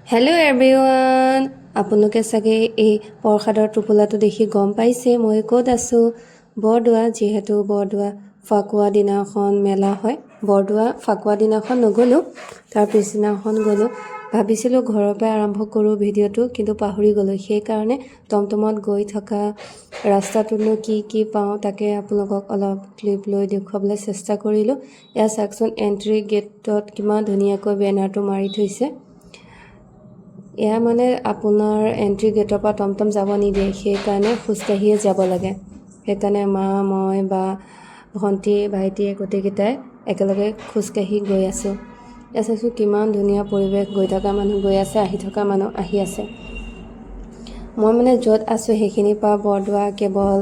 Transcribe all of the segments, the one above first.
Hello' everyone, আপোনালোকে চাগে এই প্ৰসাদৰ টোপোলাটো দেখি গম পাইছে মই ক'ত আছোঁ। বৰদোৱা, যিহেতু বৰদোৱা ফাকুৱা দিনাখন মেলা হয়। বৰদোৱা ফাকুৱা দিনাখন নগ'লোঁ, তাৰ পিছদিনাখন গ'লোঁ। ভাবিছিলোঁ ঘৰৰ পৰাই আৰম্ভ কৰোঁ ভিডিঅ'টো, কিন্তু পাহৰি গ'লোঁ। সেইকাৰণে টমটমত গৈ থকা ৰাস্তাটোতনো কি পাওঁ তাকে আপোনালোকক অলপ ক্লিপ লৈ দেখুৱাবলৈ চেষ্টা কৰিলোঁ। এয়া চাওকচোন, এণ্ট্ৰি গেটত কিমান ধুনীয়াকৈ বেনাৰটো মাৰি থৈছে। এয়া মানে আপোনাৰ এণ্ট্ৰি গেটৰ পৰা টমটম যাব নিদিয়ে, সেইকাৰণে খোজকাঢ়িয়ে যাব লাগে। সেইকাৰণে মা, মই বা ভণ্টি, ভাইটি গোটেইকেইটাই একেলগে খোজকাঢ়ি গৈ আছোঁ। এয়া চাইছোঁ কিমান ধুনীয়া পৰিৱেশ, গৈ থকা মানুহ গৈ আছে, আহি থকা মানুহ আহি আছে। মই মানে য'ত আছোঁ সেইখিনিৰ পৰা বৰদোৱা কেৱল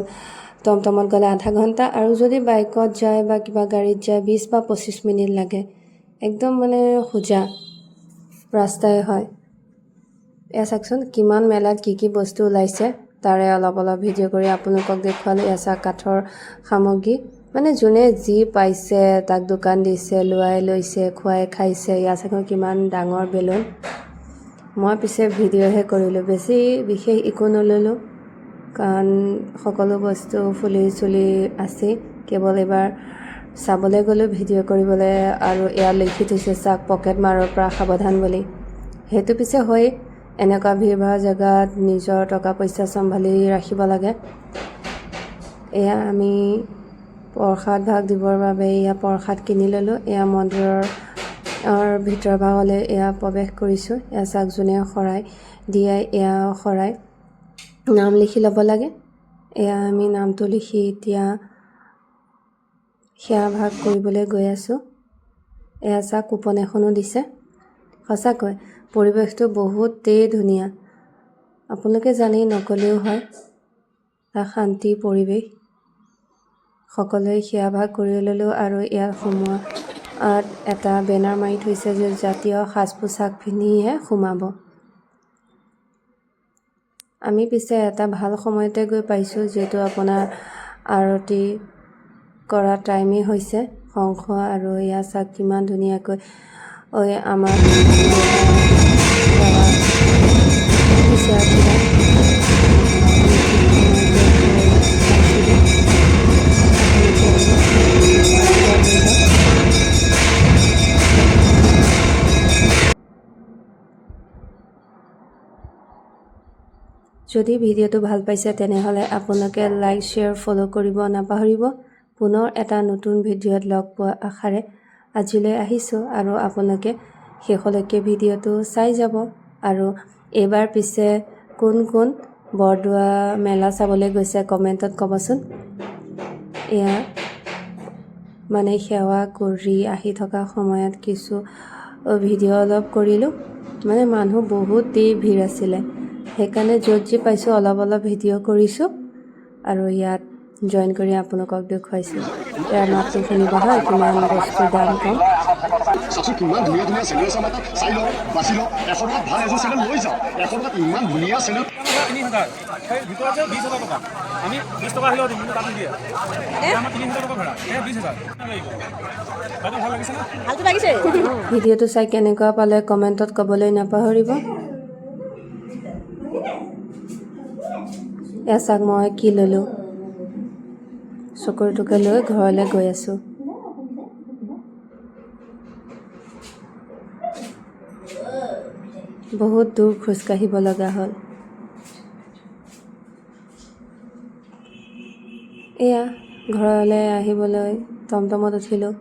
টমটমত গ'লে আধা ঘণ্টা, আৰু যদি বাইকত যায় বা কিবা গাড়ীত যায় 20 বা 25 মিনিট লাগে। একদম মানে সোজা ৰাস্তাই হয়। এয়া চাওকচোন কিমান মেলাত কি বস্তু ওলাইছে, তাৰে অলপ ভিডিঅ' কৰি আপোনালোকক দেখুৱালোঁ। এয়া চাওক কাঠৰ সামগ্ৰী, মানে যোনে যি পাইছে তাক দোকান দিছে, লোৱাই লৈছে, খুৱাই খাইছে। এয়া চাওক কিমান ডাঙৰ বেলুন। মই পিছে ভিডিঅ'হে কৰিলোঁ, বেছি বিশেষ একো নল'লোঁ, কাৰণ সকলো বস্তু ফুলি চুলি আছেই। কেৱল এবাৰ চাবলৈ গ'লোঁ, ভিডিঅ' কৰিবলৈ। আৰু এয়া লিখি থৈছে চাওক, পকেট মাৰৰ পৰা সাৱধান বুলি। সেইটো পিছে হয়, এনেকুৱা ভিৰ ভাৰ জেগাত নিজৰ টকা পইচা চম্ভালি ৰাখিব লাগে। এয়া আমি প্ৰসাদ ভাগ দিবৰ বাবে এয়া প্ৰসাদ কিনি ল'লোঁ। এয়া মন্দিৰৰ ভিতৰ ভাগলৈ এয়া প্ৰৱেশ কৰিছোঁ। এয়া চাওক, যোনে শৰাই দিয়ে এয়া শৰাই নাম লিখি ল'ব লাগে। এয়া আমি নামটো লিখি এতিয়া সেৱা ভাগ কৰিবলৈ গৈ আছোঁ। এয়া চাওক, কুপন এখনো দিছে। সঁচাকৈ পৰিৱেশটো বহুতেই ধুনীয়া, আপোনালোকে জানি নক'লেও হয়। শান্তি পৰিৱেশ, সকলোৱে সেৱা ভাগ কৰি ল'লোঁ। আৰু ইয়াত সোমোৱাত এটা বেনাৰ মাৰি থৈছে যে জাতীয় সাজ পোছাক পিন্ধিহে সোমাব। আমি পিছে এটা ভাল সময়তে গৈ পাইছোঁ, যিহেতু আপোনাৰ আৰতি কৰা টাইমেই হৈছে শংখ। আৰু এয়া চাওক কিমান ধুনীয়াকৈ আমাৰ যদি ভিডিঅ'টো ভাল পাইছে তেনেহ'লে আপোনালোকে লাইক, শ্বেয়াৰ, ফ'ল' কৰিব নাপাহৰিব। পুনৰ এটা নতুন ভিডিঅ'ত লগ পোৱা আশাৰে আজিলৈ আহিছোঁ, আৰু আপোনালোকে শেষলৈকে ভিডিঅ'টো চাই যাব। আৰু এইবাৰ পিছে কোন বৰদোৱা মেলা চাবলৈ গৈছে কমেণ্টত ক'বচোন। এয়া মানে সেৱা কৰি আহি থকা সময়ত কিছু ভিডিঅ' অলপ কৰিলোঁ। মানে মানুহ বহুতেই ভিৰ আছিলে, সেইকাৰণে য'ত যি পাইছোঁ অলপ ভিডিঅ' কৰিছোঁ, আৰু ইয়াত জইন কৰি আপোনালোকক দেখুৱাইছোঁ। ইয়াৰ মাতটো শুনিব হা, কিমান বস্তুৰ দাম কম। কিমান ধুনীয়া ধুনীয়া চেনেল চাম, এটা চাই লওঁ, বাছি লওঁ। 100 টকাত ভাল এযোৰ চেনেল লৈ যাওঁ। 100 টকাত ইমান ধুনীয়া চেনেল। 3000 ভিতৰত 20,000 টকা। আমি 20 টকা আহিলেও দিম, কিন্তু তাত নিদিয়ে। আমাৰ 3000 টকা ভাড়া, 20,000 ভাল লাগিছে না? ভালটো লাগিছে। ভিডিঅ'টো চাই কেনেকুৱা পালে কমেণ্টত ক'বলৈ নাপাহৰিব। এয়া চাওক মই কি ল'লোঁ, চকুৰ টুকুৰা লৈ ঘৰলৈ গৈ আছোঁ। বহুত দূৰ খোজকাঢ়িব লগা হ'ল। এয়া ঘৰলৈ আহিবলৈ টমটমত উঠিলোঁ।